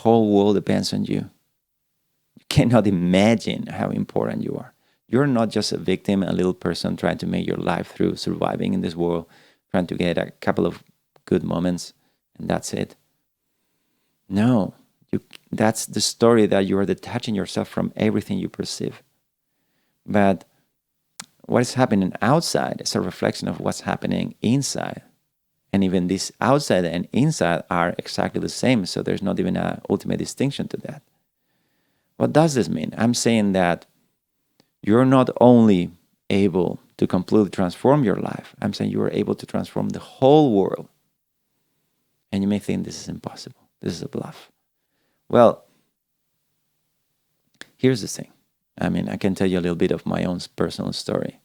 whole world depends on you. You cannot imagine how important you are. You're not just a victim, a little person trying to make your life through surviving in this world, trying to get a couple of good moments, and that's it. No, that's the story that you are detaching yourself from everything you perceive. But what is happening outside is a reflection of what's happening inside. And even this outside and inside are exactly the same. So there's not even an ultimate distinction to that. What does this mean? I'm saying that you're not only able to completely transform your life, I'm saying you are able to transform the whole world. And you may think this is impossible. This is a bluff. Well, here's the thing. I mean, I can tell you a little bit of my own personal story.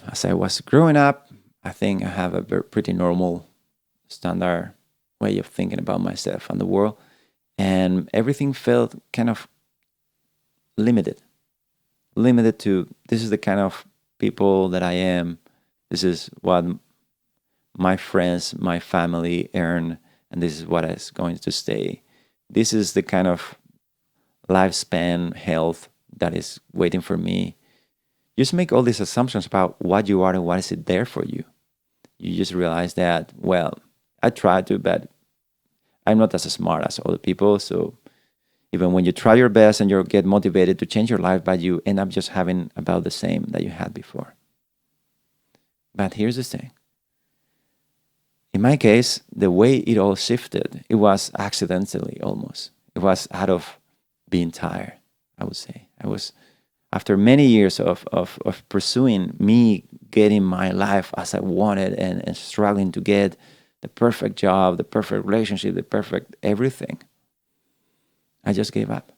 As I was growing up, I think I have a pretty normal, standard way of thinking about myself and the world. And everything felt kind of limited. Limited to, this is the kind of people that I am. This is what my friends, my family earn, and this is what is going to stay. This is the kind of lifespan, health that is waiting for me. You just make all these assumptions about what you are and what is it there for you. You just realize that, well, I try to, but I'm not as smart as other people. So even when you try your best and you get motivated to change your life, but you end up just having about the same that you had before. But here's the thing. In my case, the way it all shifted, it was accidentally almost. It was out of being tired, I would say. After many years of pursuing me getting my life as I wanted and struggling to get the perfect job, the perfect relationship, the perfect everything, I just gave up.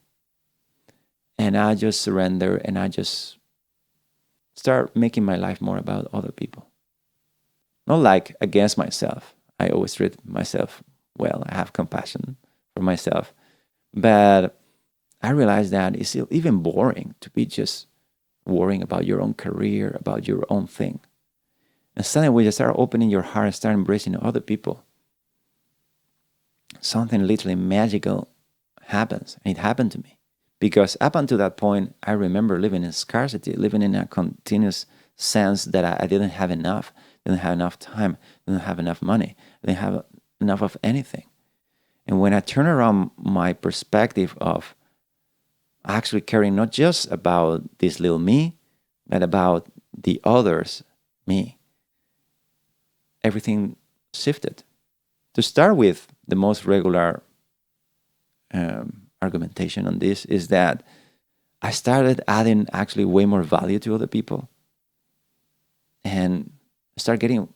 And I just surrendered and I just start making my life more about other people. Not like against myself. I always treat myself well. I have compassion for myself. But I realized that it's even boring to be just worrying about your own career, about your own thing. And suddenly when you start opening your heart and start embracing other people, something literally magical happens. And it happened to me. Because up until that point, I remember living in scarcity, living in a continuous sense that I didn't have enough, didn't have enough time, didn't have enough money, didn't have enough of anything. And when I turn around my perspective of actually caring not just about this little me, but about the others, me, everything shifted. To start with, the most regular argumentation on this is that I started adding actually way more value to other people and start getting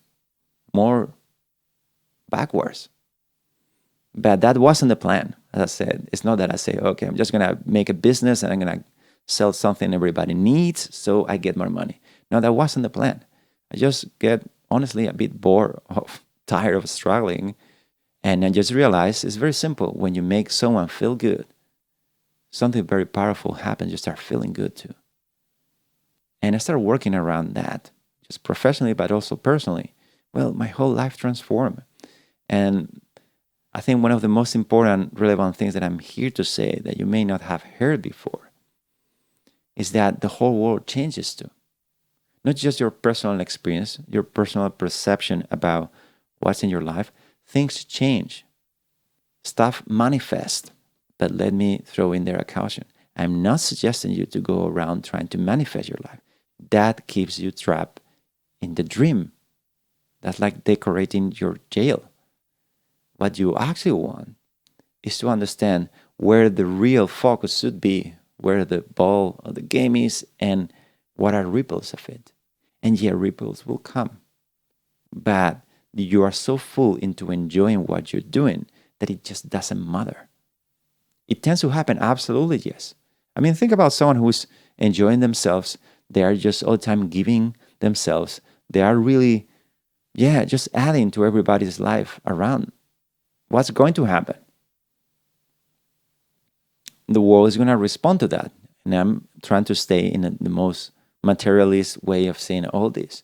more backwards. But that wasn't the plan. As I said, it's not that I say, okay, I'm just going to make a business and I'm going to sell something everybody needs so I get more money. No, that wasn't the plan. I just get, honestly, a bit bored of, tired of struggling. And I just realized it's very simple. When you make someone feel good, something very powerful happens. You start feeling good too. And I started working around that, just professionally, but also personally. Well, my whole life transformed. And I think one of the most important, relevant things that I'm here to say that you may not have heard before is that the whole world changes too. Not just your personal experience, your personal perception about what's in your life. Things change. Stuff manifests. But let me throw in there a caution. I'm not suggesting you to go around trying to manifest your life. That keeps you trapped in the dream. That's like decorating your jail. What you actually want is to understand where the real focus should be, where the ball of the game is, and what are ripples of it. And yeah, ripples will come. But you are so full into enjoying what you're doing that it just doesn't matter. It tends to happen, absolutely, yes. I mean, think about someone who's enjoying themselves. They are just all the time giving themselves. They are really, just adding to everybody's life around. What's going to happen? The world is going to respond to that. And I'm trying to stay in the most materialist way of saying all this.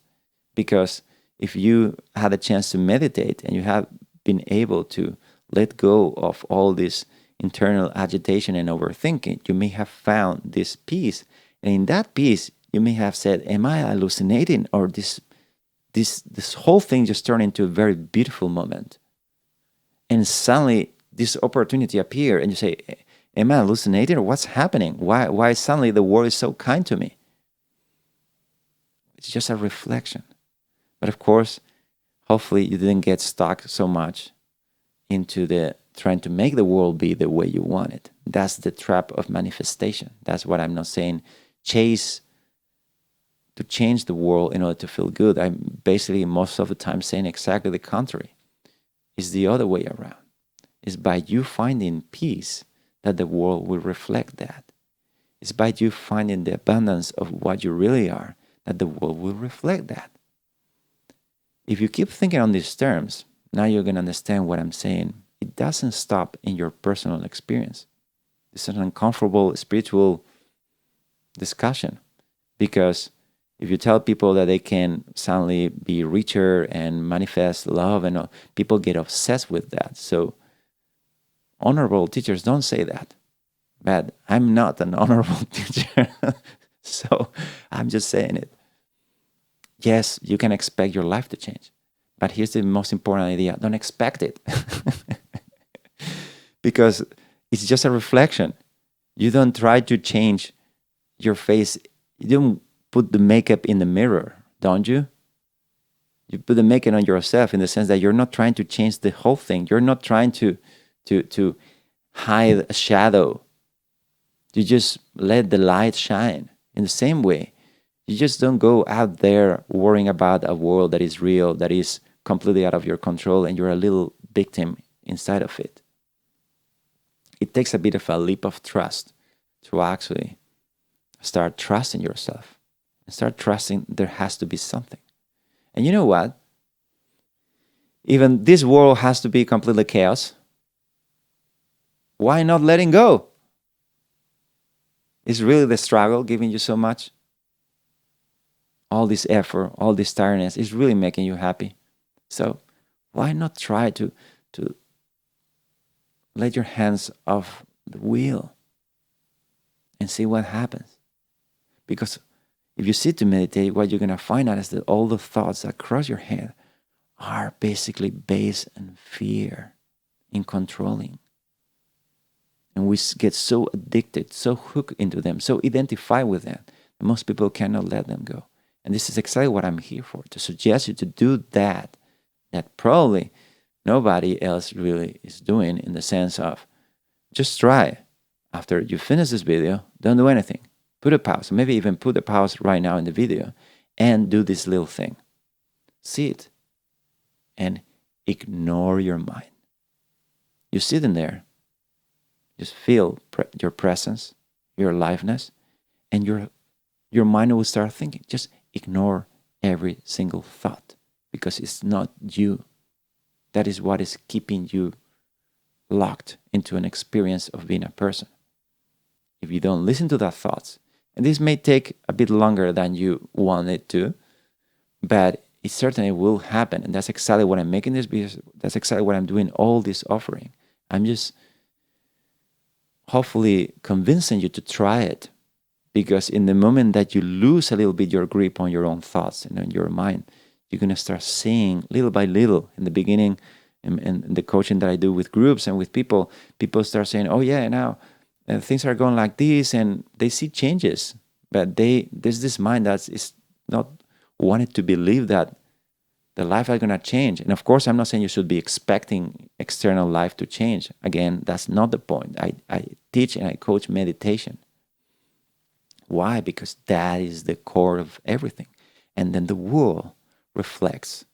Because if you had a chance to meditate and you have been able to let go of all this internal agitation and overthinking, you may have found this peace. And in that peace, you may have said, am I hallucinating? Or this whole thing just turned into a very beautiful moment. And suddenly this opportunity appeared and you say, am I hallucinating or what's happening? Why suddenly the world is so kind to me? It's just a reflection. But of course, hopefully you didn't get stuck so much into the trying to make the world be the way you want it. That's the trap of manifestation. That's what I'm not saying. Chase to change the world in order to feel good. I'm basically most of the time saying exactly the contrary. It's the other way around. It's by you finding peace that the world will reflect that. It's by you finding the abundance of what you really are that the world will reflect that. If you keep thinking on these terms, now you're going to understand what I'm saying. It doesn't stop in your personal experience. It's an uncomfortable spiritual discussion because if you tell people that they can suddenly be richer and manifest love and all, people get obsessed with that. So honorable teachers don't say that. But I'm not an honorable teacher. So I'm just saying it. Yes, you can expect your life to change. But here's the most important idea. Don't expect it. Because it's just a reflection. You don't try to change your face. You don't put the makeup in the mirror, don't you? You put the makeup on yourself in the sense that you're not trying to change the whole thing. You're not trying to hide a shadow. You just let the light shine. In the same way, you just don't go out there worrying about a world that is real, that is completely out of your control, and you're a little victim inside of it. It takes a bit of a leap of trust to actually start trusting yourself and start trusting there has to be something. And you know what? Even this world has to be completely chaos. Why not letting go? Is really the struggle giving you so much? All this effort, all this tiredness is really making you happy. So why not try to let your hands off the wheel and see what happens? Because if you sit to meditate, what you're going to find out is that all the thoughts that cross your head are basically based in fear, in controlling. And we get so addicted, so hooked into them, so identified with them, that most people cannot let them go. And this is exactly what I'm here for, to suggest you to do that probably nobody else really is doing, in the sense of just try. After you finish this video, don't do anything. Put a pause, maybe even put a pause right now in the video and do this little thing. Sit and ignore your mind. You sit in there, just feel your presence, your aliveness, and your mind will start thinking. Just ignore every single thought because it's not you. That is what is keeping you locked into an experience of being a person. If you don't listen to that thoughts, and this may take a bit longer than you want it to, but it certainly will happen. And that's exactly what I'm making this video. That's exactly what I'm doing all this offering. I'm just hopefully convincing you to try it. Because in the moment that you lose a little bit your grip on your own thoughts and on your mind, you're going to start seeing little by little. In the beginning, and the coaching that I do with groups and with people start saying, oh yeah, now things are going like this, and they see changes. But there's this mind that is not wanted to believe that the life is going to change. And of course, I'm not saying you should be expecting external life to change. Again, that's not the point. I teach and I coach meditation. Why? Because that is the core of everything. And then the world reflects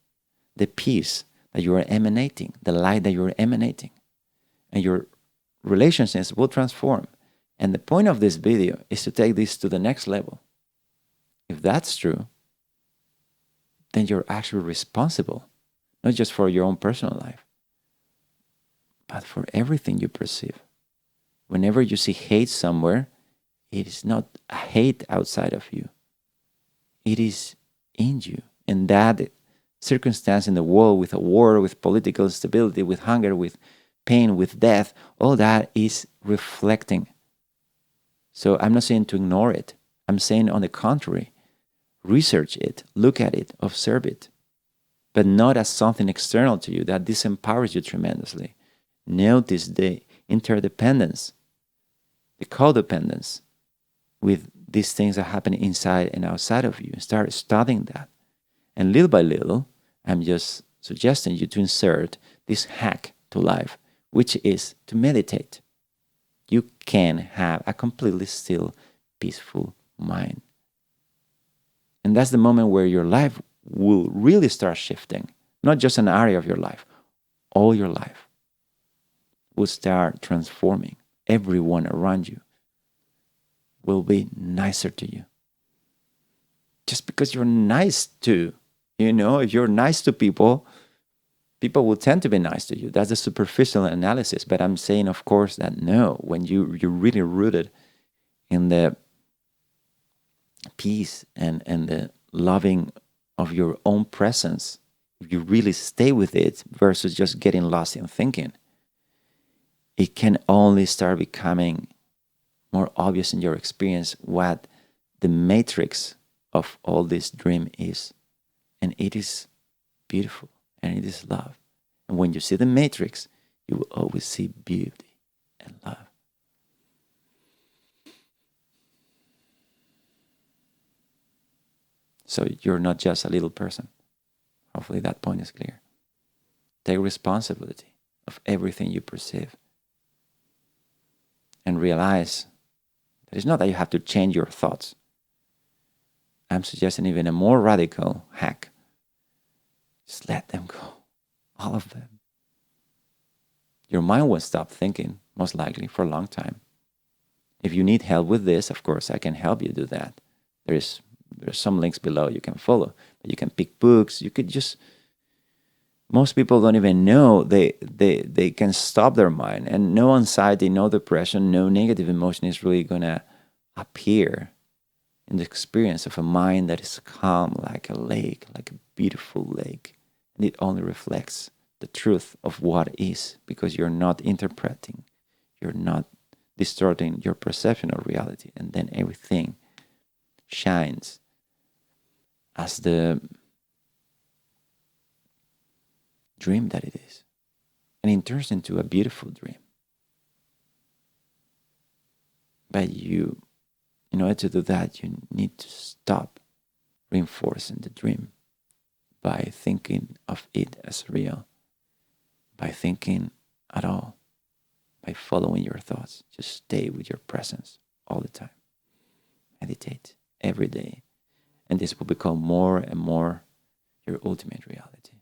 the peace that you are emanating, the light that you are emanating. And your relationships will transform. And the point of this video is to take this to the next level. If that's true, then you're actually responsible, not just for your own personal life, but for everything you perceive. Whenever you see hate somewhere, it is not a hate outside of you. It is in you. And that circumstance in the world, with a war, with political instability, with hunger, with pain, with death, all that is reflecting. So I'm not saying to ignore it. I'm saying, on the contrary, research it, look at it, observe it, but not as something external to you that disempowers you tremendously. Notice the interdependence, the codependence with these things that happen inside and outside of you. Start studying that. And little by little, I'm just suggesting you to insert this hack to life, which is to meditate. You can have a completely still, peaceful mind. And that's the moment where your life will really start shifting. Not just an area of your life, all your life will start transforming. Everyone around you will be nicer to you. Just because you're nice to, if you're nice to people, people will tend to be nice to you. That's a superficial analysis. But I'm saying, of course, that no, when you're really rooted in the peace and the loving of your own presence, if you really stay with it versus just getting lost in thinking, it can only start becoming more obvious in your experience what the matrix of all this dream is. And it is beautiful, and it is love. And when you see the matrix, you will always see beauty and love. So you're not just a little person. Hopefully that point is clear. Take responsibility of everything you perceive. And realize that it's not that you have to change your thoughts. I'm suggesting even a more radical hack. Just let them go. All of them. Your mind won't stop thinking, most likely, for a long time. If you need help with this, of course, I can help you do that. There's some links below you can follow. You can pick books. You could just... Most people don't even know they can stop their mind. And no anxiety, no depression, no negative emotion is really going to appear in the experience of a mind that is calm like a lake, like a beautiful lake. And it only reflects the truth of what is, because you're not interpreting, you're not distorting your perception of reality. And then everything shines as the dream that it is. And it turns into a beautiful dream. But in order to do that, you need to stop reinforcing the dream by thinking of it as real, by thinking at all, by following your thoughts. Just stay with your presence all the time. Meditate every day. And this will become more and more your ultimate reality.